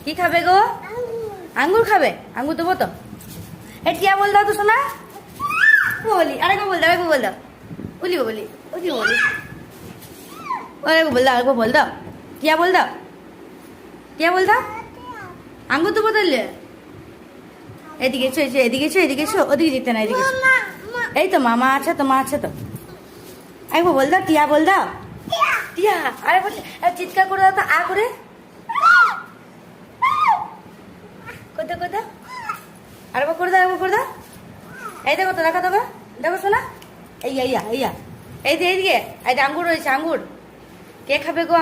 কি খাবে গো? আঙ্গুর খাবে? আঙ্গুর দেবো তো। এ টিয়া বল দাও তো শোনা। বলি আরেকবার বল দাও, আরেকবার বল দাও। বলি বলি বলি বলি আরেকবার বল দাও, আরেকবার বল দাও। টিয়া বল দাও, টিয়া বল দাও। আঙ্গুর দেবো তাহলে। এদিকে এসো, এসো এদিকে এসো, এদিকে এসো, ওদিকে যেতে না, এদিকে এসো। এই তো মামা আছে তো, মা আছে তো। একবার বল দাও, টিয়া বল দাও। টিয়া আরে বল, চিৎকার করে দাও তো, আ করে। কোথাও কোথাও আরেকবার করে দাও, একবার করে দাও। এই দেখো তো, দেখো দেখো, দেখো শোনা। এইয়া এইয়া এইয়া, এই যে এইদিকে এই যে আঙ্গুর রয়েছে, আঙ্গুর কে খাবে গো?